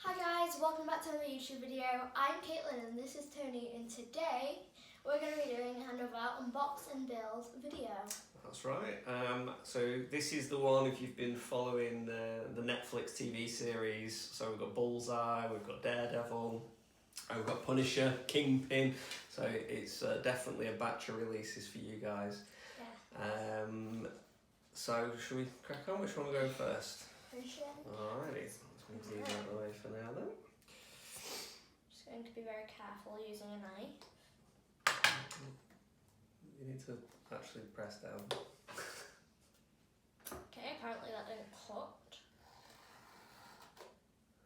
Hi guys, welcome back to another YouTube video. I'm Caitlin and this is Tony, and today we're going to be doing another unbox and build video. That's right. So this is the one, if you've been following the Netflix TV series, so we've got Bullseye, we've got Daredevil, we've got Punisher, Kingpin, so it's definitely a batch of releases for you guys. Yeah. So should we crack on? Which one are we going first? Punisher. Alrighty, let's move these out of the way for now then. Just going to be very careful using a knife. You need to actually press down. Okay, apparently that didn't cut.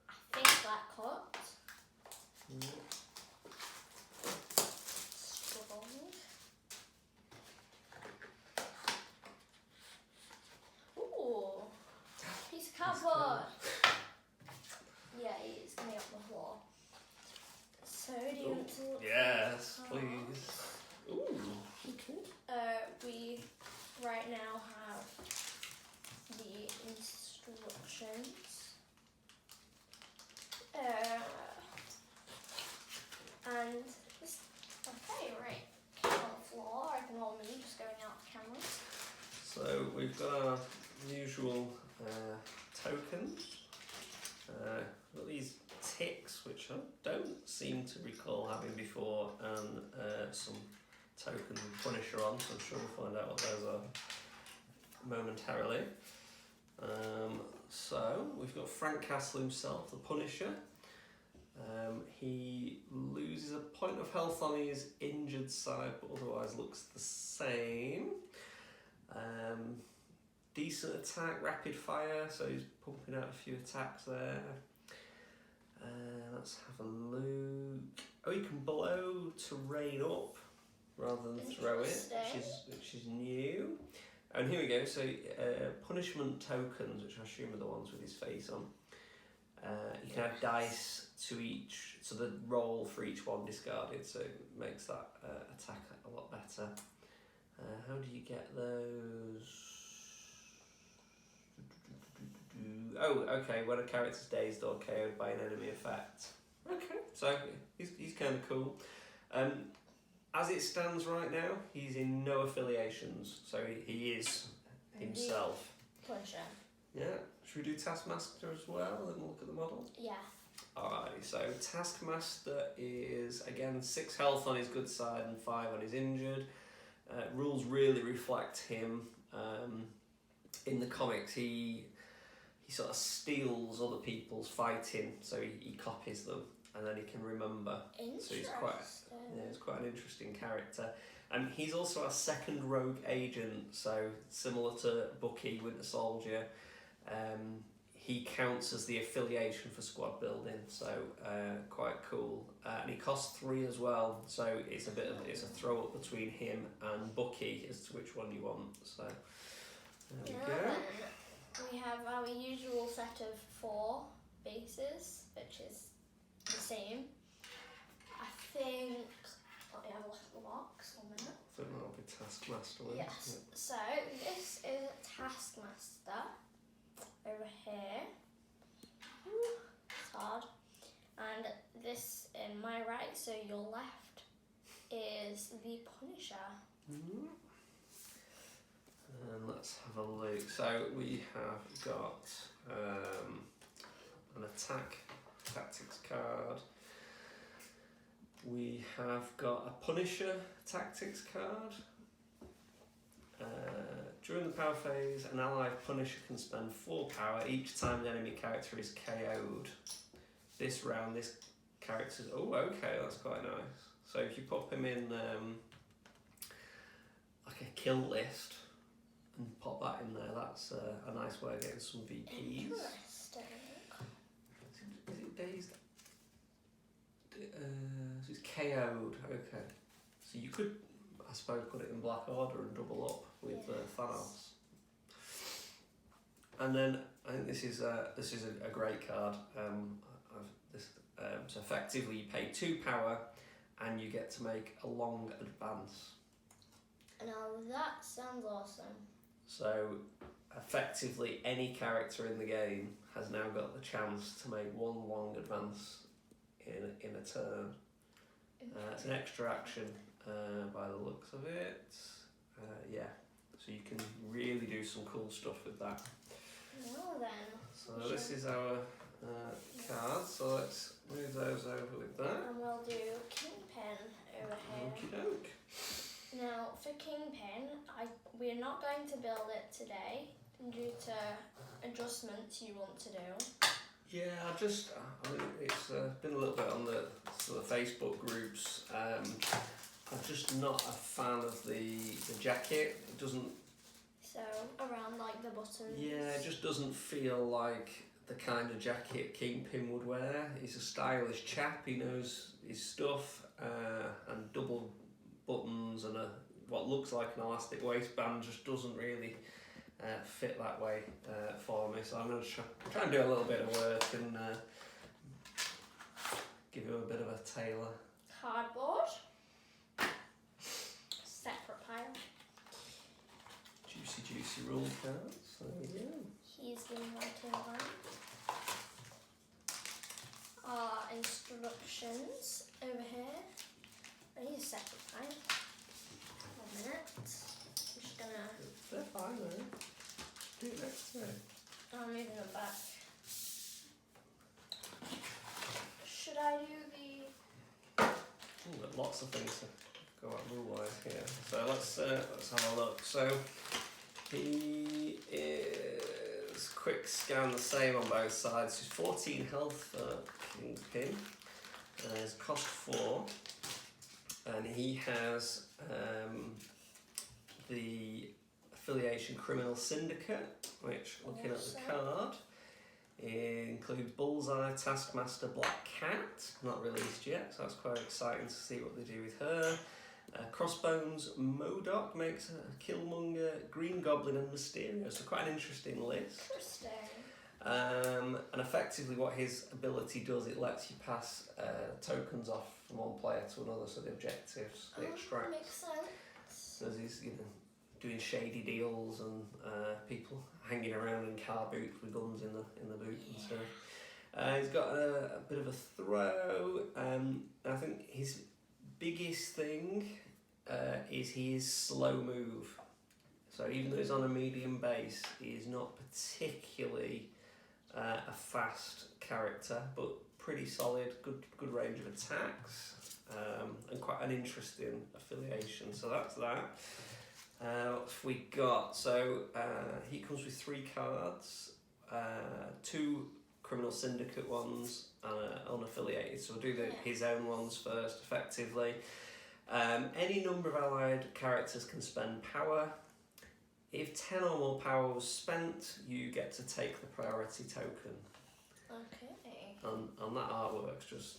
I think that cut. Struggled. Ooh, piece of cardboard. Yeah, it's coming up the floor. So do you want to look? Yes, for the card? please. Ooh, okay. We right now have the instructions. And this, okay, right, on the floor, ignore me just going out of camera. So we've got our usual tokens. We've got these ticks, which I don't seem to recall having before, and some tokens with Punisher on, so I'm sure we'll find out what those are momentarily. So we've got Frank Castle himself, the Punisher. He loses a point of health on his injured side, but otherwise looks the same. Decent attack, rapid fire, so he's pumping out a few attacks there. Let's have a look. Oh, he can blow terrain up rather than throw it, which is new. And here we go, so punishment tokens, which I assume are the ones with his face on. You can add dice to each, so the roll for each one discarded, so it makes that attack a lot better. How do you get those? Oh, okay, when a character's dazed or KO'd by an enemy effect. Okay, so he's kind of cool. As it stands right now, he's in no affiliations, so he is himself. Punisher. Yeah, should we do Taskmaster as well and look at the model? Yeah. Alrighty, so Taskmaster is, again, 6 health on his good side and 5 on his injured. Rules really reflect him. In the comics, he sort of steals other people's fighting, so he copies them, and then he can remember. So he's quite an interesting character. And he's also our second rogue agent, so similar to Bucky, Winter Soldier. He counts as the affiliation for squad building, so quite cool. And he costs 3 as well, so it's a throw up between him and Bucky as to which one you want. So there we go. We have our usual set of 4 bases, which is the same. I think. Let me have a look at the box 1 minute. I think that'll be Taskmaster. Yes. Yeah. So this is Taskmaster over here. Ooh, it's hard. And this in my right, so your left, is the Punisher. Mm-hmm. And let's have a look. So we have got an attack tactics card. We have got a Punisher tactics card. During the power phase, an allied Punisher can spend 4 power each time an enemy character is KO'd. This round, this character's... Oh, okay, that's quite nice. So if you pop him in like a kill list and pop that in there, that's a nice way of getting some VPs. Interesting. Is it dazed? So it's KO'd, okay. So you could, I suppose, put it in Black Order and double up with Thanos. And then I think this is a great card. So effectively you pay 2 power and you get to make a long advance. Now that sounds awesome. So effectively any character in the game has now got the chance to make one long advance in a turn. It's an extra action by the looks of it. Yeah, so you can really do some cool stuff with that. Well then. So this is our cards, so let's move those over with that. And we'll do Kingpin over here. Okie doke. Now for Kingpin, we're not going to build it today due to adjustments you want to do. Yeah, I mean, it's been a little bit on the sort of Facebook groups. I'm just not a fan of the jacket. It doesn't. So around like the buttons. Yeah, it just doesn't feel like the kind of jacket Kingpin would wear. He's a stylish chap. He knows his stuff, and double buttons and what looks like an elastic waistband just doesn't really fit that way for me. So I'm going to try and do a little bit of work and give him a bit of a tailor. Cardboard. Separate pile. Juicy rule cards. There we go. He's been writing one. Our instructions over here. I need a separate pile. 1 minute. I'm just gonna. They're fine though. Do it next to it. I'm moving them back. Should I do the? Ooh, got lots of things to go out rule-wise here. So let's have a look. So he is quick scan the same on both sides. He's 14 health for Kingpin. His cost 4, and he has the affiliation Criminal Syndicate, which, looking at the card, it includes Bullseye, Taskmaster, Black Cat, not released yet, so that's quite exciting to see what they do with her. Crossbones, Modoc makes a Killmonger, Green Goblin and Mysterio, so quite an interesting list. Interesting. And effectively what his ability does, it lets you pass tokens off from one player to another, so the objectives, the extracts. Makes sense. So he's doing shady deals and people hanging around in car boots with guns in the boot and stuff. He's got a bit of a throw. I think his biggest thing is he is slow move. So even though he's on a medium base, he is not particularly a fast character, but pretty solid, good range of attacks, and quite an interesting affiliation. So that's that. What have we got? So he comes with 3 cards, 2 Criminal Syndicate ones and unaffiliated. So we'll do his own ones first, effectively. Any number of allied characters can spend power. If 10 or more power was spent, you get to take the priority token. Okay. And that artwork's just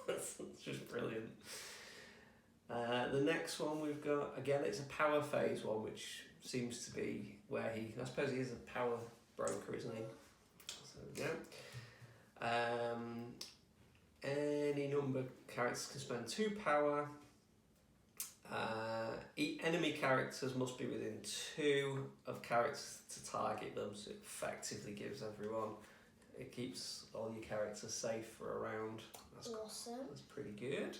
it's just brilliant. The next one we've got, again, it's a power phase one, which seems to be where I suppose he is a power broker, isn't he? So there we go. Any number of characters can spend 2 power. Enemy characters must be within 2 of characters to target them, so it effectively gives everyone, it keeps all your characters safe for a round. That's awesome. That's pretty good.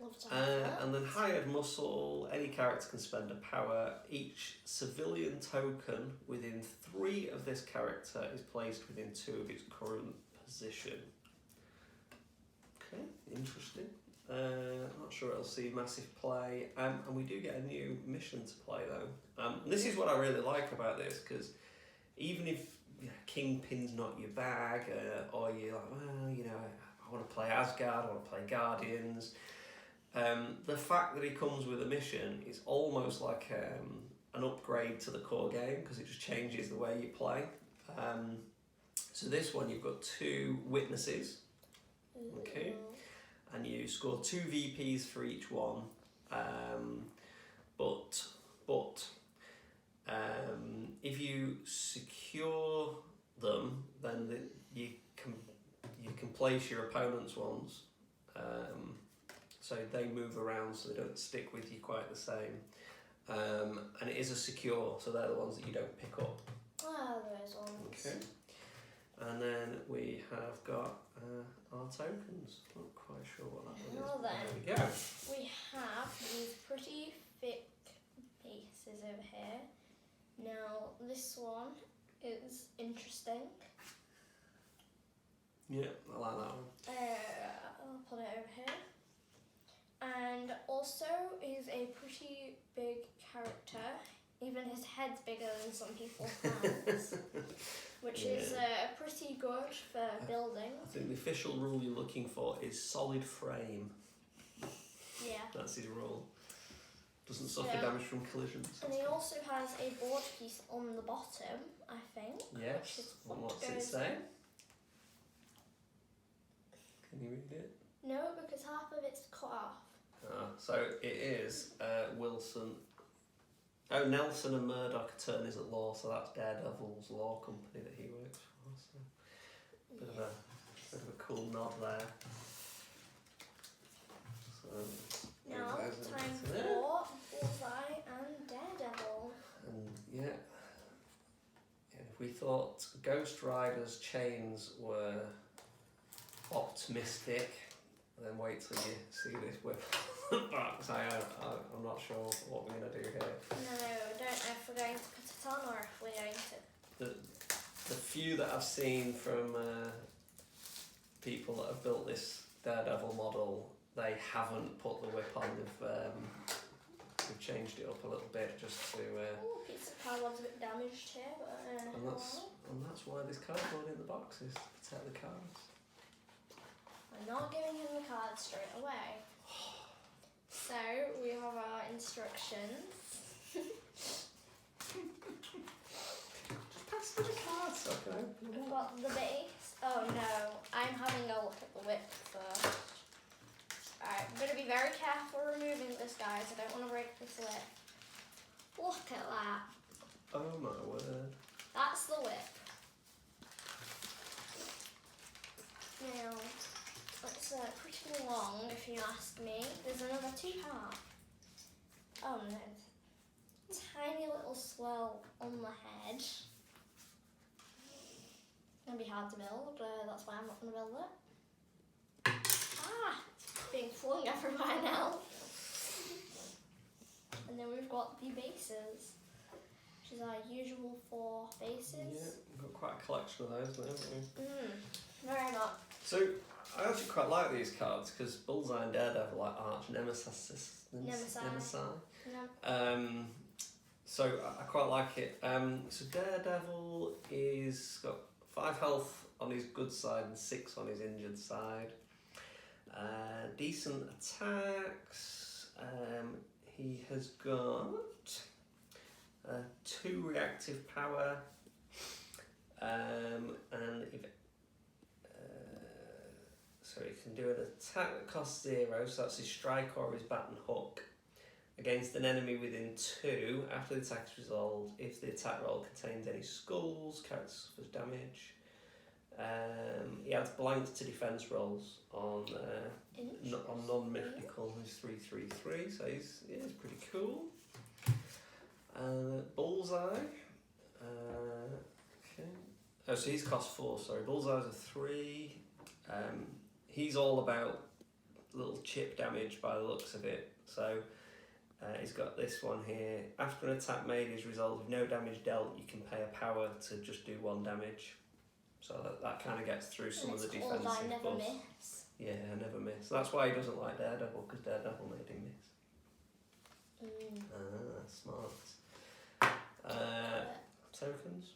Love to have that. And then hired muscle, any character can spend a power. Each civilian token within 3 of this character is placed within 2 of its current position. Okay, interesting. Not sure it'll see massive play. And we do get a new mission to play though. This is what I really like about this, because even if Kingpin's not your bag, or you're like, well, I want to play Asgard, I want to play Guardians. The fact that he comes with a mission is almost like an upgrade to the core game, because it just changes the way you play. So this one, you've got 2 witnesses, okay, and you score 2 VPs for each one. But if you secure them, then you can place your opponent's ones. So they move around, so they don't stick with you quite the same. and it is a secure, so they're the ones that you don't pick up. Ah, those ones. Okay. And then we have got our tokens. Not quite sure what that one is. Well then, There we go. we have these pretty thick bases over here. Now, this one is interesting. Yeah, I like that one. I'll put it over here. And also, he's a pretty big character. Even his head's bigger than some people's hands, which is pretty good for building. I think the official rule you're looking for is solid frame. Yeah. That's his rule. Doesn't suffer damage from collisions. And he also has a board piece on the bottom, I think. Yes. Which is What's it say? Can you read it? No, because half of it's cut off. So it is Wilson. Oh, Nelson and Murdoch attorneys at law, so that's Daredevil's law company that he works for. So bit of a cool nod there. So now, time for Bullseye and Daredevil. And if we thought Ghost Rider's chains were optimistic, then wait till you see this whip box. I'm not sure what we're going to do here. No, don't know if we're going to put it on or if we're going to... The few that I've seen from people that have built this Daredevil model, they haven't put the whip on. They've changed it up a little bit just to... Oh, piece of cardboard's a bit damaged here, but... and that's why this cardboard in the box is to protect the cards. I'm not giving him the card straight away. So, we have our instructions. Pass me the cards so I can open them We've up. got the base. Oh no, I'm having a look at the whip first. Alright, I'm going to be very careful removing this, guys. I don't want to break this whip. Look at that. Oh my word. That's the whip. Now, it's pretty long if you ask me. There's another 2 parts. Oh no. Tiny little swirl on the head. It's going to be hard to build, that's why I'm not going to build it. Ah! It's being flung everywhere now. And then we've got the bases, which is our usual 4 bases. Yeah, we've got quite a collection of those now, haven't we? Very much. So, I actually quite like these cards because Bullseye and Daredevil are like arch nemesis. No. So I quite like it. So Daredevil is got 5 health on his good side and 6 on his injured side. Decent attacks. He has got 2 reactive power. And if so he can do an attack that costs 0, so that's his strike or his bat and hook, against an enemy within 2 after the attack is resolved. If the attack roll contains any skulls, character suffers damage. He adds blanks to defense rolls on non-mythical. He's 3/3/3, so he's pretty cool. Bullseye. Okay. Oh, so he's cost 4. Sorry, Bullseye's a 3. He's all about little chip damage by the looks of it. So he's got this one here. After an attack made is resolved with no damage dealt, you can pay a power to just do 1 damage. So that kind of gets through some of the defensive buffs. I never miss. Yeah, I never miss. That's why he doesn't like Daredevil, because Daredevil made him miss. Smart. Tokens.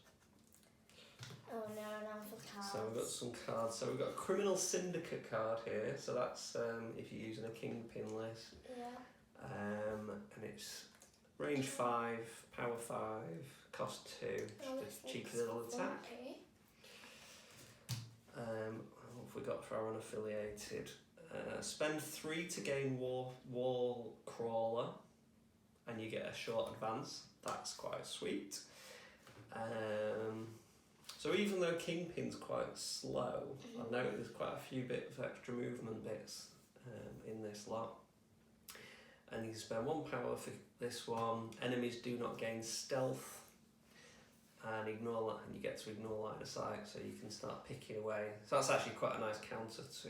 Oh no, now for the cards. So we've got some cards. So we've got a Criminal Syndicate card here. So that's if you're using a Kingpin list. Yeah. And it's range 5, power 5, cost 2. Just a cheeky little attack. What have we got for our unaffiliated? Spend 3 to gain wall crawler, and you get a short advance. That's quite sweet. So even though Kingpin's quite slow, I've noticed there's quite a few bits of extra movement bits in this lot. and you can spend 1 power for this one. Enemies do not gain stealth, and you get to ignore line of sight, so you can start picking away. So that's actually quite a nice counter to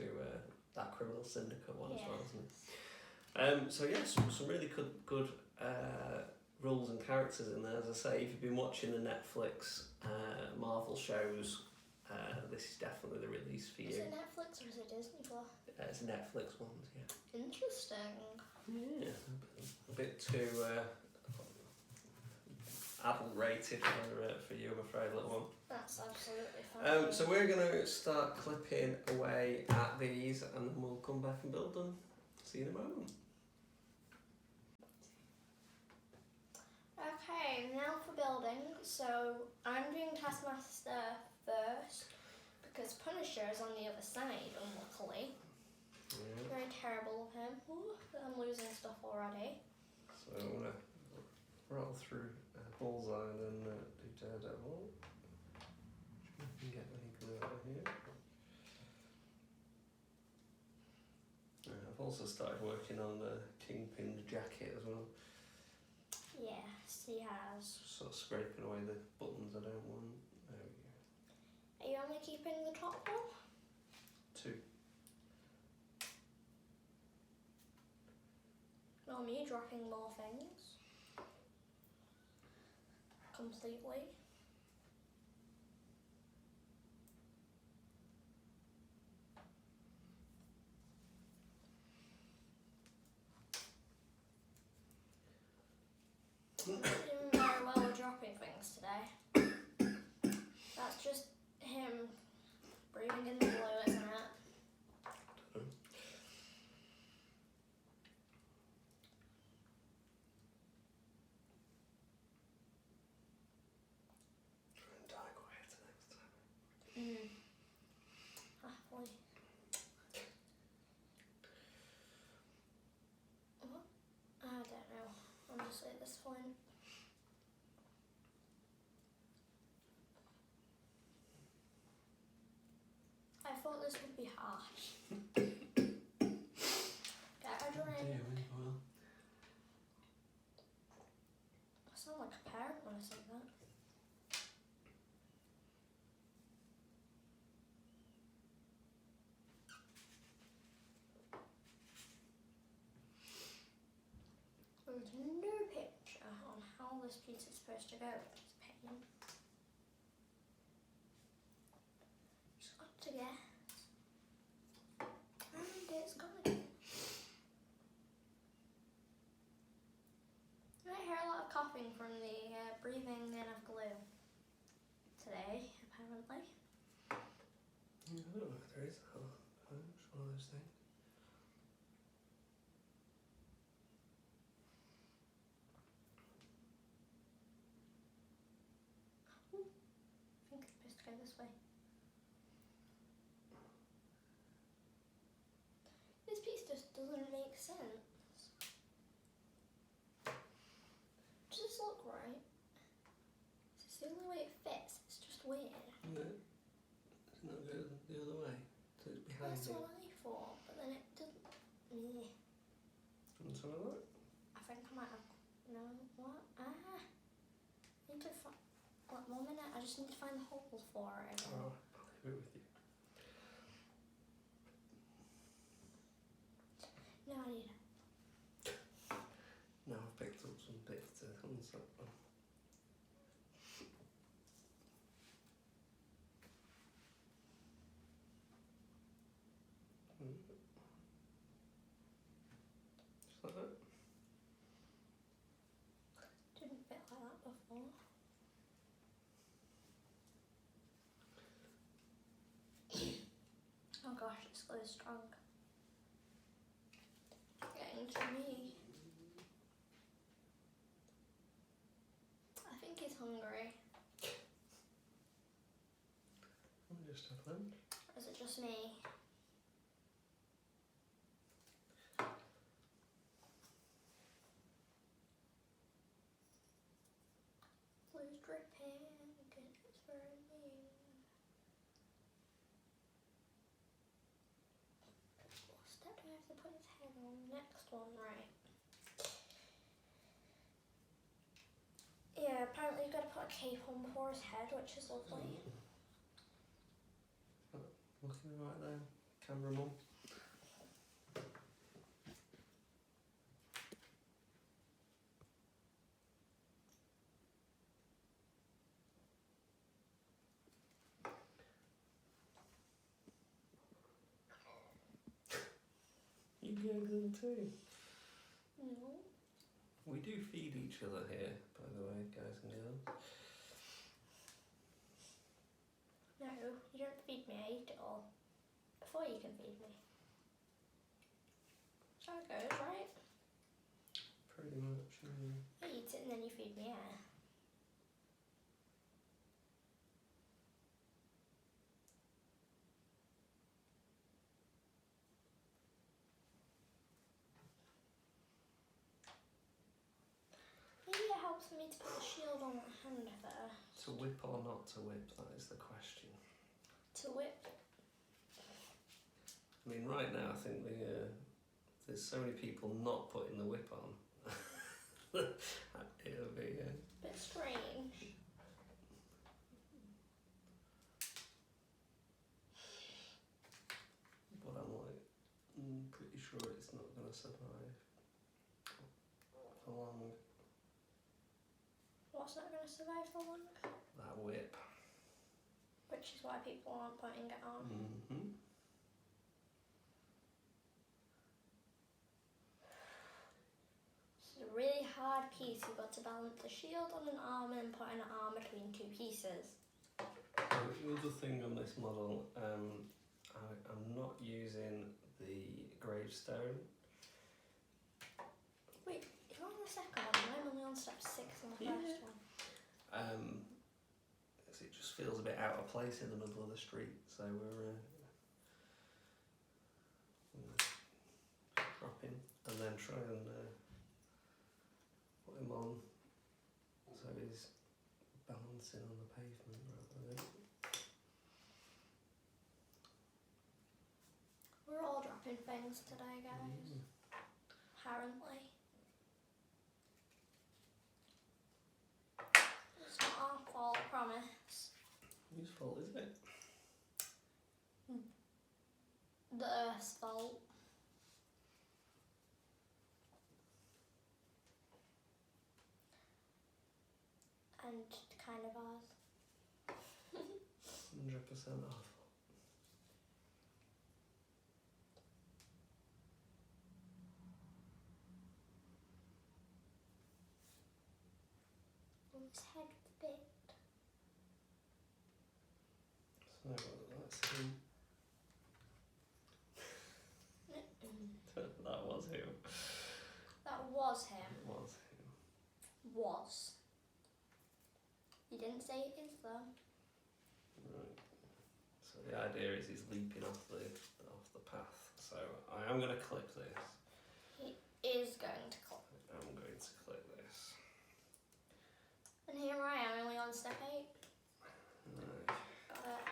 that Criminal Syndicate one as well, isn't it? So yeah, some really good rules and characters in there. As I say, if you've been watching the Netflix Marvel shows, this is definitely the release for you. Is it Netflix or is it Disney Plus? It's Netflix ones, yeah. Interesting. Yeah, a bit too adult rated for you, I'm afraid, little one. That's absolutely fine. So we're going to start clipping away at these, and then we'll come back and build them. See you in a moment. Okay, now for building. So I'm doing Taskmaster first because Punisher is on the other side, unluckily. Yeah. Very terrible of him. Ooh, I'm losing stuff already. So I'm going to roll through Bullseye and then do Daredevil. See if we can get any glue out of here. I've also started working on the Kingpin jacket as well. Yes, he has. Sort of scraping away the buttons I don't want. There we go. Are you only keeping the top one? 2. No, me dropping more things. Completely. Not doing very well with dropping things today. That's just him breathing in the blue, isn't it? Try and die quieter next time. Happily. What? I don't know. Honestly, at this point. I thought this would be harsh. Get a drink. Well. I sound like a parent when I say that. There's no picture on how this piece is supposed to go, which is a pain. Just got to guess. And it's gone again. You might hear a lot of coughing from the breathing in of glue today, apparently. Yeah, I don't know if there is a punch, one of those things. I think it's supposed to go this way. This piece just doesn't make sense. Does this look right? It's the only way it fits. It's just weird. Yeah. Doesn't that go the other way? So it's behind That's you. what I thought, but then it doesn't. Yeah. Want some of that? I think I might have. No, what? I need to find. What, 1 minute? I just need to find the hole for it. Oh, I'll leave it with you. No, I need it. No, I've picked up some bits to unzip them. Just like that. Didn't fit like that before. Oh gosh, it's so strong. Getting to me. I think he's hungry. Let me just have lunch. Or is it just me? Blue's dripping, it's burning. What step do I have to put his head on? Next one, right? going to put a cape on before his head, which is lovely. Looking right there, camera mum. You giggling too? No. We do feed each other here, by the way, guys and girls. No, you don't feed me, I eat it all. Before you can feed me. That's how it goes, right? Pretty much, yeah. I eat it and then you feed me, yeah. Maybe it helps me to put the shield on my hand first. To whip or not to whip, that is the question. To whip. I mean, right now, I think there's so many people not putting the whip on. It'll be... Bit strange. But I'm like, pretty sure it's not going to survive for long. What's not going to survive for long? That whip. Which is why people aren't putting it on. Mm-hmm. It's a really hard piece. You've got to balance the shield on an arm and put an arm between two pieces. The other thing on this model, I'm not using the gravestone. Wait, you're on the second one. I'm only on step 6 on the first one. 'Cause it just feels a bit out of place in the middle of the street, so we're drop in and then try and put him on so he's balancing on the pavement rather than... We're all dropping things today, guys. Apparently. It's not our fault, I promise. Whose fault is it? The Earth's fault. And kind of ours. 100% off. His head bit. So that's him. That was him. That was him. It was him. Was. You didn't say it is though. Right. So the idea is he's leaping off the path. So I am going to clip this. He is going to clip. I'm going to clip this. And here I am, only on step 8. Right. Got it.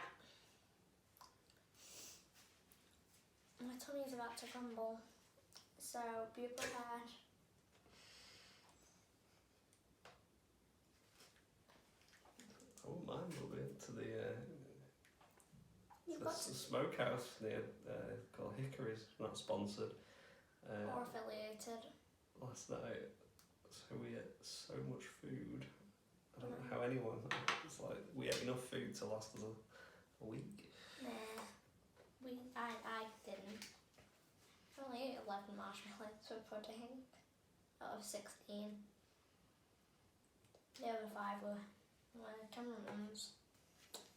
My tummy's about to crumble, so be prepared. I wouldn't mind moving to the You've got smokehouse near called Hickory's, not sponsored. or affiliated. Last night, so we ate so much food. I don't know how anyone. It's like we ate enough food to last us a week. Nah, I didn't. I only ate 11 marshmallows for pudding out of 16. The other 5 were cameraman's,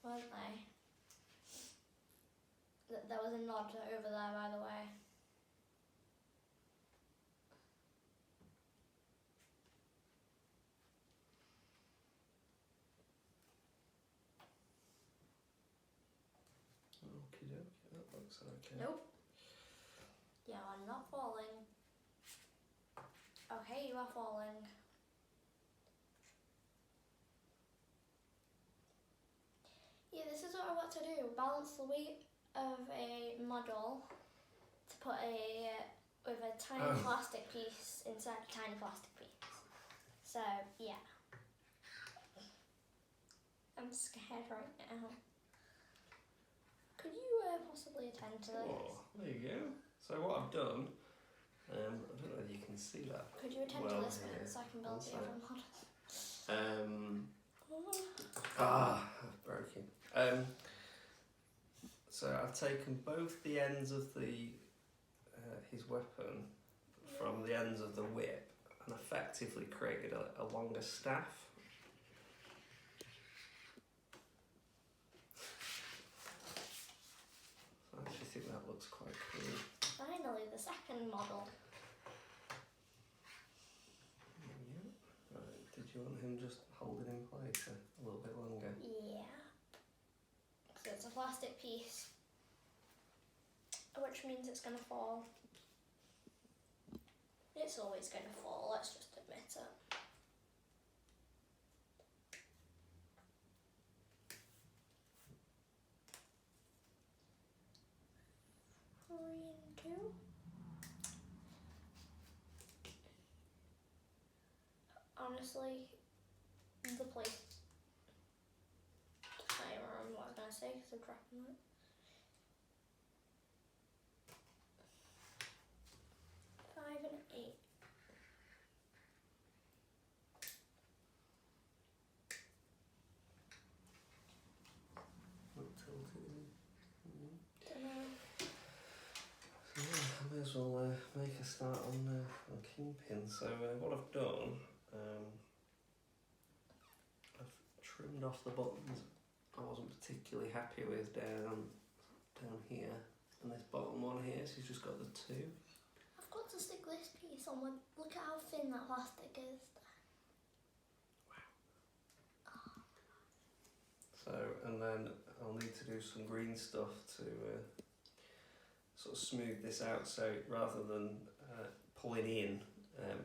weren't they? There was a nod over there, by the way. Okie dokie, that looks okay. Nope. You are not falling. Okay, you are falling. Yeah, this is what I want to do. Balance the weight of a model to put with a tiny plastic piece inside a tiny plastic piece. So, yeah. I'm scared right now. Could you possibly attend to this? Oh, there you go. So what I've done, I don't know whether you can see that. Could you attend Well, to this yeah. one so I can build One the other model? I've broken. So I've taken both the ends of the his weapon from the ends of the whip and effectively created a longer staff. I actually think that looks quite cool. Finally, the second model. Yeah. Right. Did you want him just holding in place a little bit longer? Yeah. So it's a plastic piece, which means it's going to fall. It's always going to fall, let's just admit it. 3 and 2. Honestly, the place. I can't even remember what I was going to say because I'm dropping it. 5 and 8. Not tilted. Dunno. So yeah, I may as well make a start on Kingpin. So what I've done, I've trimmed off the buttons I wasn't particularly happy with down here, and this bottom one here, so you've just got the two. I've got to stick this piece on. Look at how thin that plastic is. So, and then I'll need to do some green stuff to sort of smooth this out, so rather than pulling in,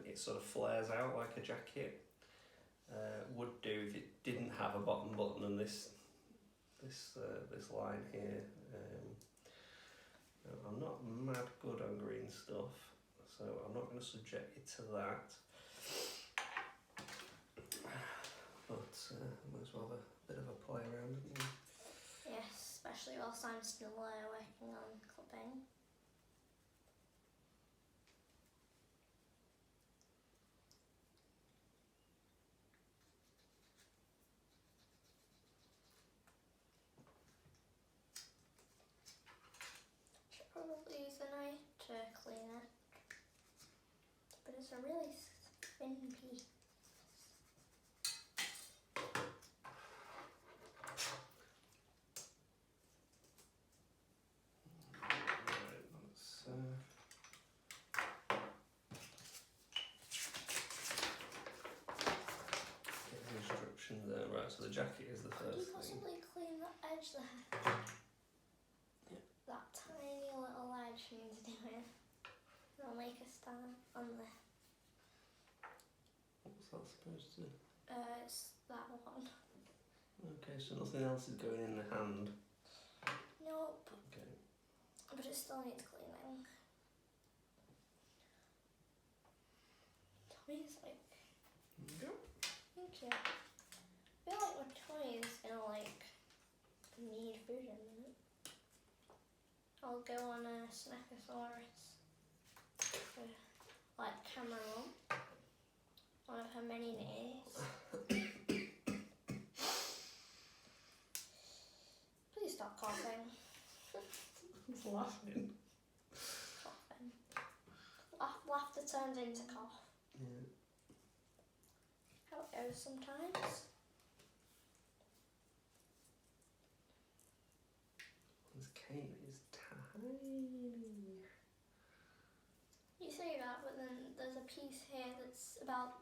it sort of flares out like a jacket would do if it didn't have a bottom button and this line here. I'm not mad good on green stuff, so I'm not going to subject you to that. But I might as well have a bit of a play around, haven't you? Yes, especially whilst I'm still working on clipping. Should probably use a knife to clean it, but it's a really thin piece. There, right, so the jacket is the Could you first thing. possibly clean the edge there? Yeah. That tiny little edge needs doing. I'll make a star on there. What's that supposed to? It's that one. Okay, so nothing else is going in the hand. Nope. Okay. But it still needs cleaning. Tommy's like, Go. thank you. I feel like my Tommy's gonna like need food in a minute. I'll go on a Snackosaurus for like Cameron, one of her many names. Please stop coughing. Who's laughing? Coughing. Laughter turns into cough. Yeah. How it goes sometimes. This cane is tiny. You say that, but then there's a piece here that's about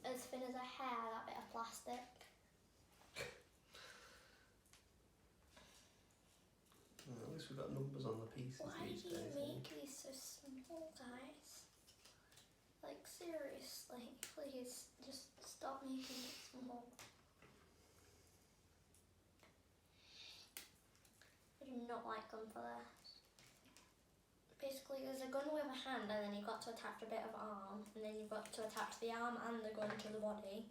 as thin as a hair, that bit of plastic. Well, at least we've got numbers on the pieces Why these do you days. make these so small, guys? Like, seriously, please, just stop making it small. I do not like them for this. Basically, there's a gun with a hand, and then you've got to attach a bit of arm, and then you've got to attach the arm and the gun to the body.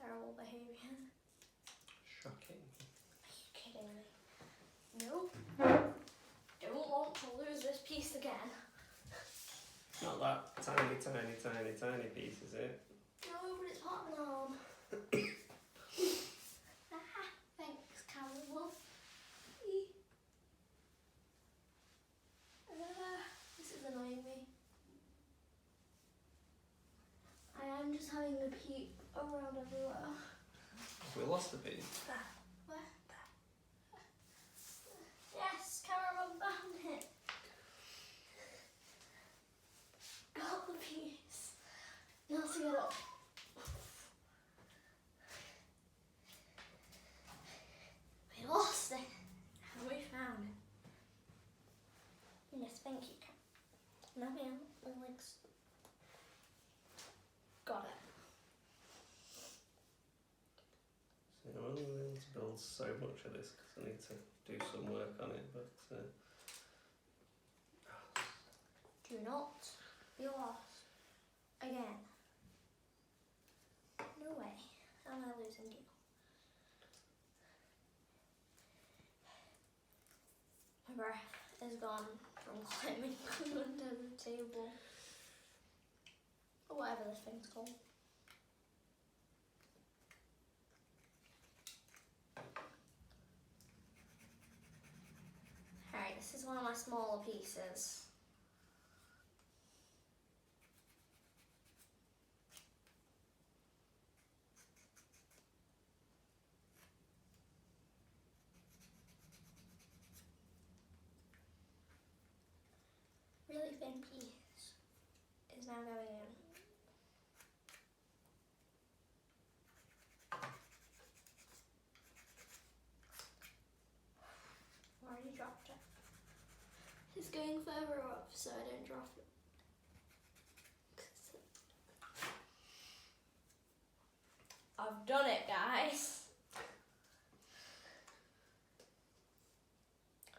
terrible behaviour. Shocking. Are you kidding me? No. Don't want to lose this piece again. Not that tiny piece, is it? No, but it's hot now. Thanks, Caramel. This is annoying me. I am just having a peep around everywhere. Have we lost a piece? Where? Yes, Caramel found it. Got the piece. Now to get up. We lost it. And we found it. Yes, thank you, Cam. Now my legs. Got it. So I'm only able to build so much of this because I need to do some work on it, but Do not be lost again. No way am I losing you. My breath is gone from climbing under the table. Or whatever this thing's called. Alright, this is one of my smaller pieces. Really thin piece is now going in. Already dropped it. It's going further up so I don't drop it. I've done it, guys.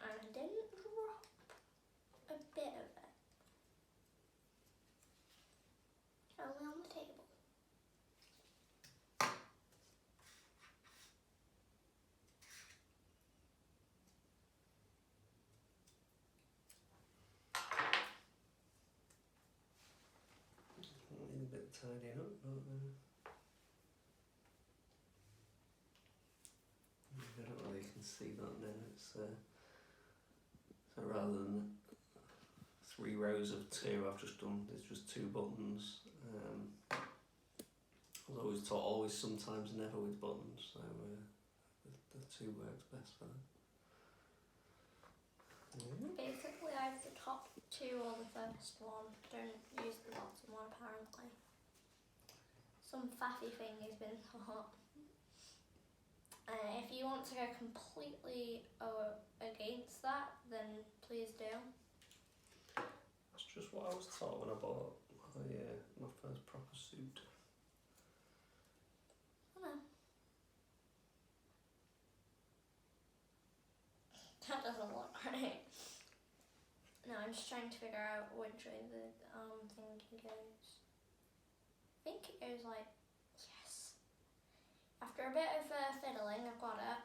And I didn't drop a bit of it. Only on the table. need a bit tidying up, but I don't know whether you can see that now. It's so rather than 3 rows of 2, I've just done, there's just 2 buttons. I was always taught always, sometimes, never with buttons, so the 2 works best for that. Basically, I have the top 2 or the first one. Don't use the bottom one, apparently. Some faffy thing has been taught. If you want to go completely against that, then please do. That's just what I was taught when I bought my first proper suit. I know. That doesn't look right. No, I'm just trying to figure out which way the thing goes. I think it goes like, yes. After a bit of fiddling, I've got it.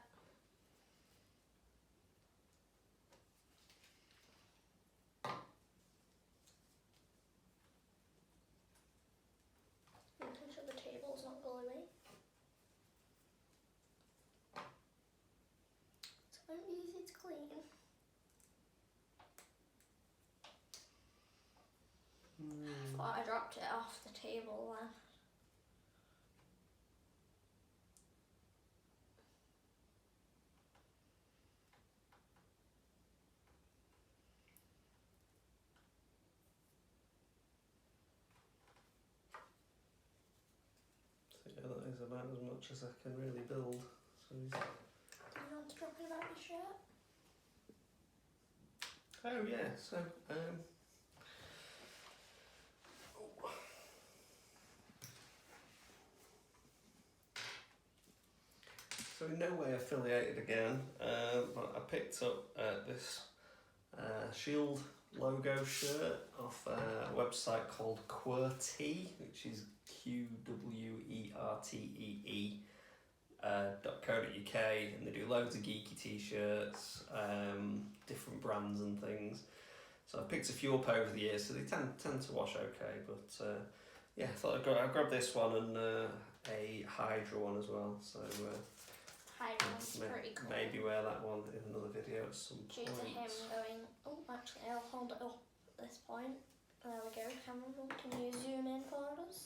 Making sure the table's not gluey. So easy to clean. I thought I dropped it off the table then. So yeah, that is about as much as I can really build. So Do you want to talk about your shirt? oh yeah, so so in no way affiliated again, but I picked up this shield logo shirt off a website called Qwertee, which is QWERTEE.co.uk, and they do loads of geeky t-shirts, different brands and things. So I picked a few up over the years, so they tend to wash okay. But yeah, I thought I'd grab this one and a Hydra one as well. So Hydra's pretty cool. maybe wear that one in another video at some point. Due to him going, oh, actually, I'll hold it up at this point. There we go, camera, can you zoom in for us?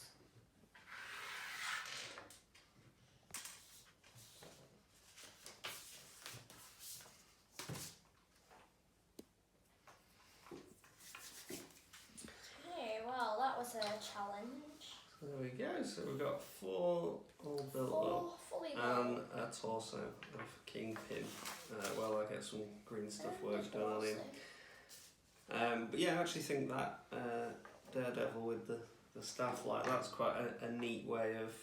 Okay, well, that was a challenge. So there we go. So we've got 4 all built up. Fully And built. a torso of Kingpin. Well, I get some green stuff work done on him. But yeah, I actually think that Daredevil with the staff light, that's quite a neat way of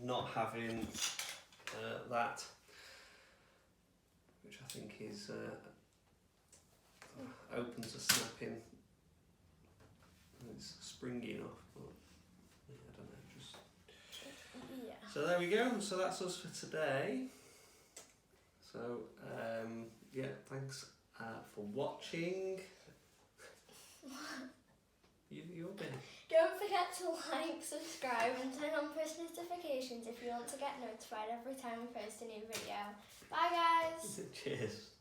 not having that, which I think is open to snapping. It's springy enough, but yeah, I don't know, just... Yeah. So there we go, so that's us for today. So yeah, thanks for watching. You're big. Don't forget to like, subscribe and turn on post notifications if you want to get notified every time we post a new video. Bye guys! Cheers.